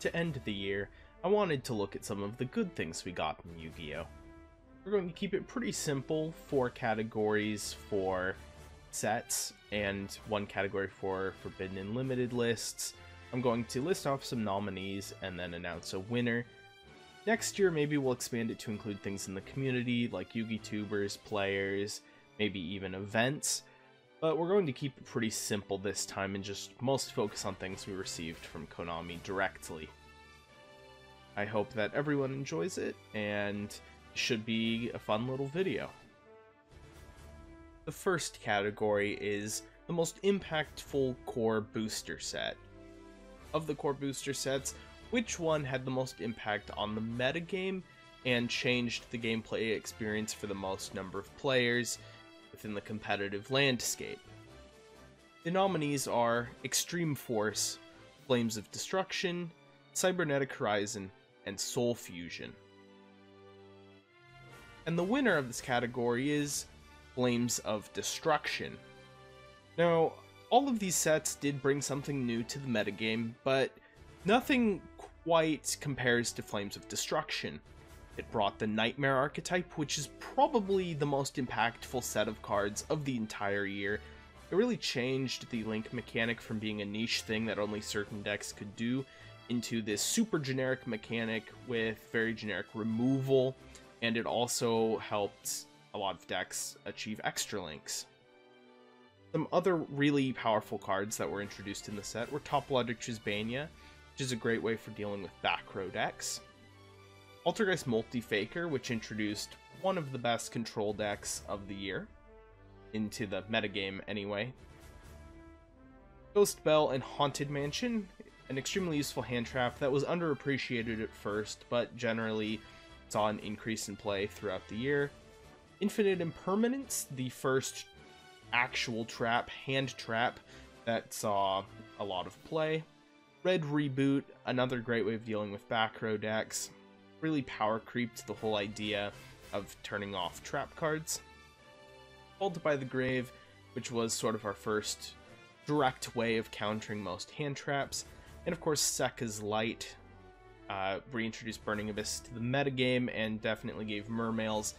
To end the year, I wanted to look at some of the good things we got in Yu-Gi-Oh! We're going to keep it pretty simple, 4 categories for sets, and 1 category for Forbidden and Limited lists. I'm going to list off some nominees and then announce a winner. Next year, maybe we'll expand it to include things in the community, like Yu-Gi tubers, players, maybe even events. But we're going to keep it pretty simple this time and just mostly focus on things we received from Konami directly. I hope that everyone enjoys it, and it should be a fun little video. The first category is the most impactful core booster set. Of the core booster sets, which one had the most impact on the metagame and changed the gameplay experience for the most number of players within the competitive landscape? The nominees are Extreme Force, Flames of Destruction, Cybernetic Horizon, and Soul Fusion. And the winner of this category is Flames of Destruction. Now, all of these sets did bring something new to the metagame, but nothing quite compares to Flames of Destruction. It brought the Nightmare archetype, which is probably the most impactful set of cards of the entire year. It really changed the link mechanic from being a niche thing that only certain decks could do into this super generic mechanic with very generic removal, and it also helped a lot of decks achieve extra links. Some other really powerful cards that were introduced in the set were Topologic Chisbania, which is a great way for dealing with back row decks. Altergeist Multi-Faker, which introduced one of the best control decks of the year, into the metagame anyway. Ghost Bell and Haunted Mansion, an extremely useful hand trap that was underappreciated at first, but generally saw an increase in play throughout the year. Infinite Impermanence, the first actual trap, hand trap, that saw a lot of play. Red Reboot, another great way of dealing with back row decks. Really power creeped the whole idea of turning off trap cards. Called by the Grave, which was sort of our first direct way of countering most hand traps. And of course, Sekka's Light reintroduced Burning Abyss to the metagame and definitely gave Mermails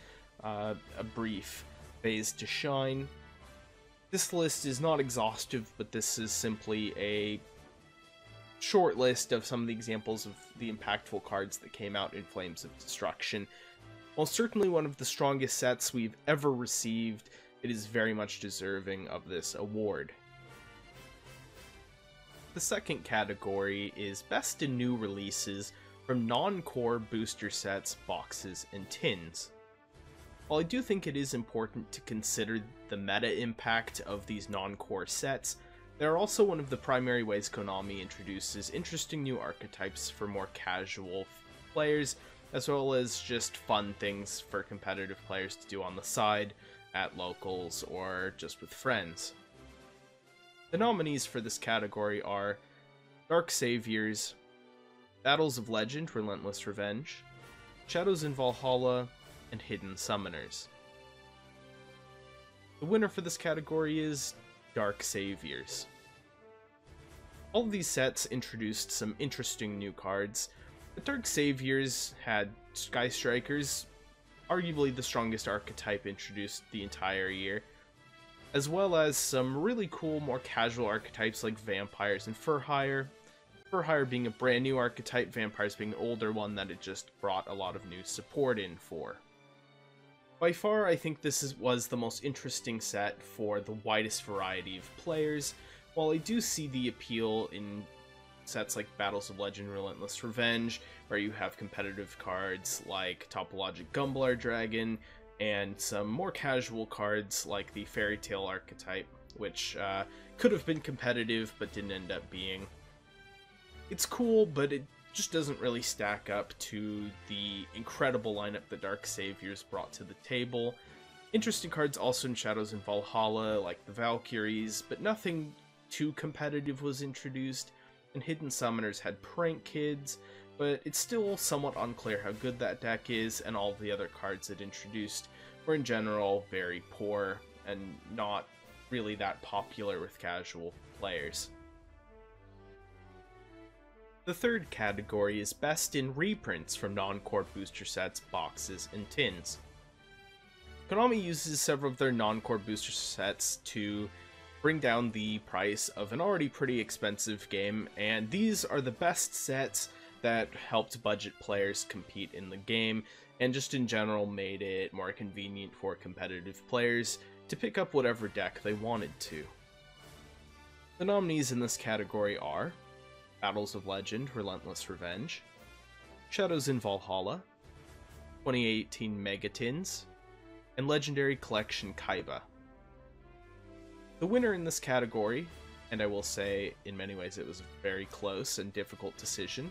a brief phase to shine. This list is not exhaustive, but this is simply a short list of some of the examples of the impactful cards that came out in Flames of Destruction. While certainly one of the strongest sets we've ever received, it is very much deserving of this award. The second category is Best in New Releases from non-core booster sets, boxes, and tins. While I do think it is important to consider the meta impact of these non-core sets, they are also one of the primary ways Konami introduces interesting new archetypes for more casual players, as well as just fun things for competitive players to do on the side, at locals, or just with friends. The nominees for this category are Dark Saviors, Battles of Legend, Relentless Revenge, Shadows in Valhalla, and Hidden Summoners. The winner for this category is Dark Saviors. All of these sets introduced some interesting new cards. The Dark Saviors had Sky Strikers, arguably the strongest archetype introduced the entire year, as well as some really cool, more casual archetypes like Vampires and Fur Hire. Fur Hire being a brand new archetype, Vampires being an older one that it just brought a lot of new support in for. By far, I think this was the most interesting set for the widest variety of players. While I do see the appeal in sets like Battles of Legend, Relentless Revenge, where you have competitive cards like Topologic Gumblar Dragon, and some more casual cards like the Fairy Tail archetype, which could have been competitive but didn't end up being. It's cool, but it just doesn't really stack up to the incredible lineup the Dark Saviors brought to the table. Interesting cards also in Shadows in Valhalla, like the Valkyries, but nothing too competitive was introduced, and Hidden Summoners had Prank Kids, but it's still somewhat unclear how good that deck is, and all the other cards it introduced were in general very poor, and not really that popular with casual players. The third category is Best in Reprints from non-core booster sets, boxes, and tins. Konami uses several of their non-core booster sets to bring down the price of an already pretty expensive game, and these are the best sets that helped budget players compete in the game, and just in general made it more convenient for competitive players to pick up whatever deck they wanted to. The nominees in this category are Battles of Legend, Relentless Revenge, Shadows in Valhalla, 2018 Megatins, and Legendary Collection Kaiba. The winner in this category, and I will say in many ways it was a very close and difficult decision,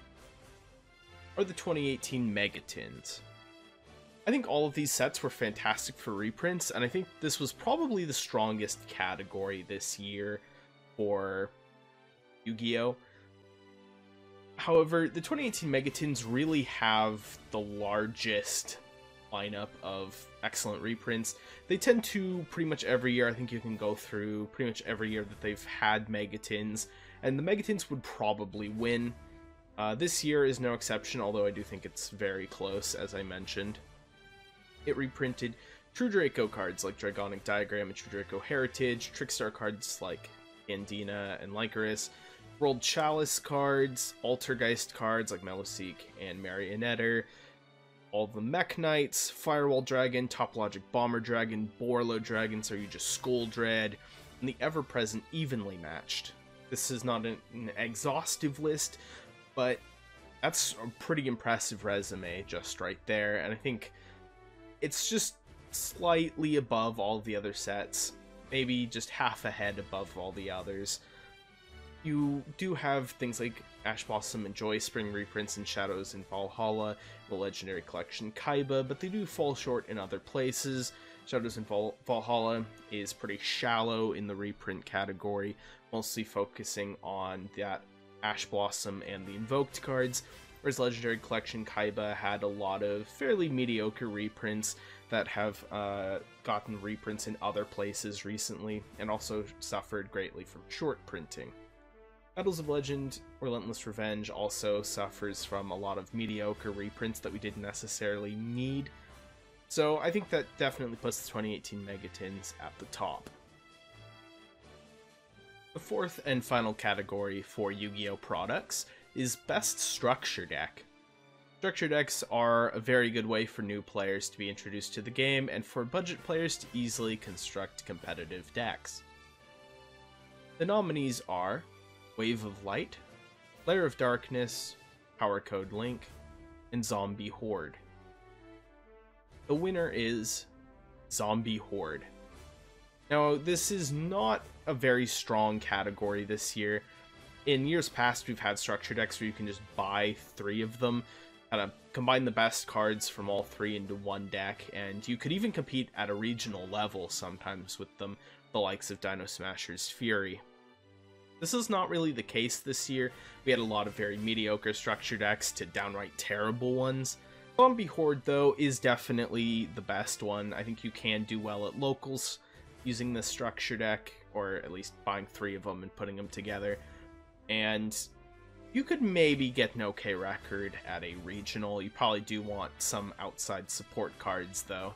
are the 2018 Megatins. I think all of these sets were fantastic for reprints, and I think this was probably the strongest category this year for Yu-Gi-Oh! However, the 2018 Megatins really have the largest lineup of excellent reprints. They tend to pretty much every year, I think you can go through pretty much every year that they've had Megatins, and the Megatins would probably win. This year is no exception, although I do think it's very close, as I mentioned. It reprinted True Draco cards like Dragonic Diagram and True Draco Heritage, Trickstar cards like Andina and Lycoris, World Chalice cards, Altergeist cards like Meloseek and Marionetter, all the Mech Knights, Firewall Dragon, Top Logic Bomber Dragon, Borlo Dragon, so you just Skull Dread, and the ever-present Evenly Matched. This is not an exhaustive list, but that's a pretty impressive resume just right there, and I think it's just slightly above all the other sets, maybe just half a head above all the others. You do have things like Ash Blossom and Joy Spring reprints and Shadows in Valhalla, the Legendary Collection Kaiba, but they do fall short in other places. Shadows in Valhalla is pretty shallow in the reprint category, mostly focusing on that Ash Blossom and the Invoked cards, whereas Legendary Collection Kaiba had a lot of fairly mediocre reprints that have gotten reprints in other places recently, and also suffered greatly from short printing. Battles of Legend, Relentless Revenge also suffers from a lot of mediocre reprints that we didn't necessarily need, so I think that definitely puts the 2018 Megatins at the top. The fourth and final category for Yu-Gi-Oh! Products is Best Structure Deck. Structure decks are a very good way for new players to be introduced to the game, and for budget players to easily construct competitive decks. The nominees are Wave of Light, Lair of Darkness, Power Code Link, and Zombie Horde. The winner is Zombie Horde. Now, this is not a very strong category this year. In years past, we've had structure decks where you can just buy 3 of them, kind of combine the best cards from all 3 into one deck, and you could even compete at a regional level sometimes with them, the likes of Dino Smasher's Fury. This is not really the case this year. We had a lot of very mediocre structure decks to downright terrible ones. Zombie Horde, though, is definitely the best one. I think you can do well at locals using this structure deck, or at least buying 3 of them and putting them together. And you could maybe get an okay record at a regional. You probably do want some outside support cards, though.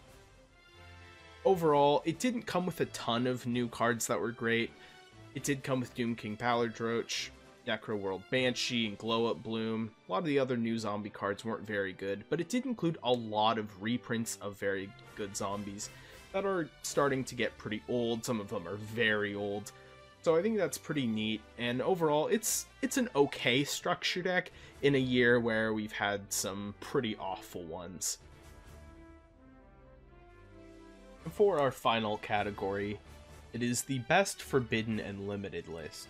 Overall, it didn't come with a ton of new cards that were great. It did come with Doom King Paladroach, Necro World Banshee, and Glow Up Bloom. A lot of the other new zombie cards weren't very good, but it did include a lot of reprints of very good zombies that are starting to get pretty old. Some of them are very old. So I think that's pretty neat, and overall, it's an okay structure deck in a year where we've had some pretty awful ones. For our final category, it is the Best Forbidden and Limited list.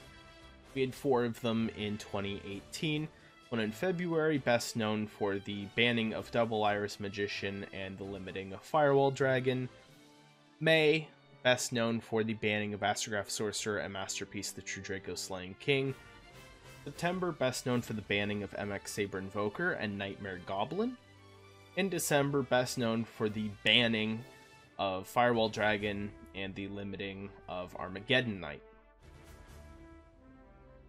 We had 4 of them in 2018, one in February, best known for the banning of Double Iris Magician and the limiting of Firewall Dragon. May, best known for the banning of Astrograph Sorcerer and Masterpiece the True Draco Slaying King. September, best known for the banning of MX Saber Invoker and Nightmare Goblin. In December, best known for the banning of Firewall Dragon and the limiting of Armageddon Knight.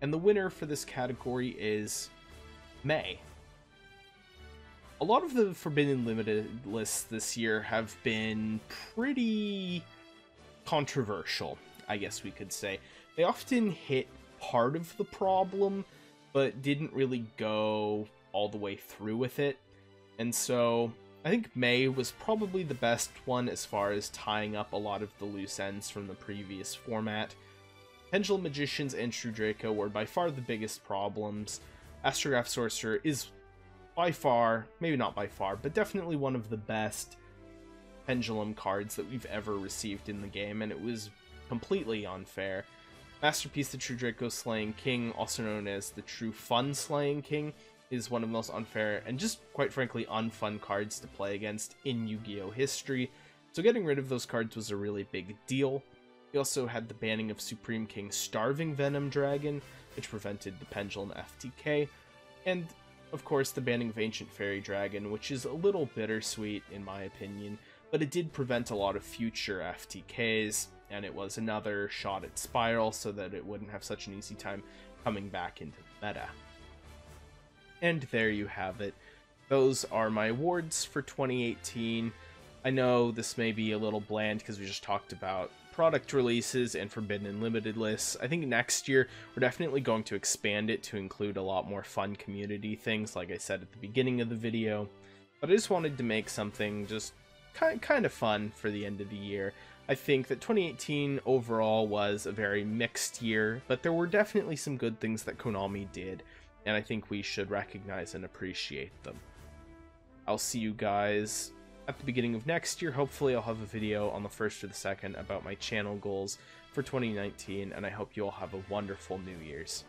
And the winner for this category is May. A lot of the Forbidden Limited lists this year have been pretty controversial, I guess we could say. They often hit part of the problem, but didn't really go all the way through with it. And so I think May was probably the best one as far as tying up a lot of the loose ends from the previous format. Pendulum Magicians and True Draco were by far the biggest problems. Astrograph Sorcerer is by far, maybe not by far, but definitely one of the best Pendulum cards that we've ever received in the game, and it was completely unfair. Masterpiece, the True Draco Slaying King, also known as the True Fun Slaying King, is one of the most unfair and just, quite frankly, unfun cards to play against in Yu-Gi-Oh! History, so getting rid of those cards was a really big deal. We also had the banning of Supreme King Starving Venom Dragon, which prevented the Pendulum FTK, and of course the banning of Ancient Fairy Dragon, which is a little bittersweet in my opinion, but it did prevent a lot of future FTKs, and it was another shot at Spiral so that it wouldn't have such an easy time coming back into the meta. And there you have it. Those are my awards for 2018. I know this may be a little bland because we just talked about product releases and Forbidden and Limited lists. I think next year we're definitely going to expand it to include a lot more fun community things, like I said at the beginning of the video. But I just wanted to make something just kind of fun for the end of the year. I think that 2018 overall was a very mixed year, but there were definitely some good things that Konami did, and I think we should recognize and appreciate them. I'll see you guys at the beginning of next year. Hopefully I'll have a video on the 1st or the 2nd about my channel goals for 2019, and I hope you all have a wonderful New Year's.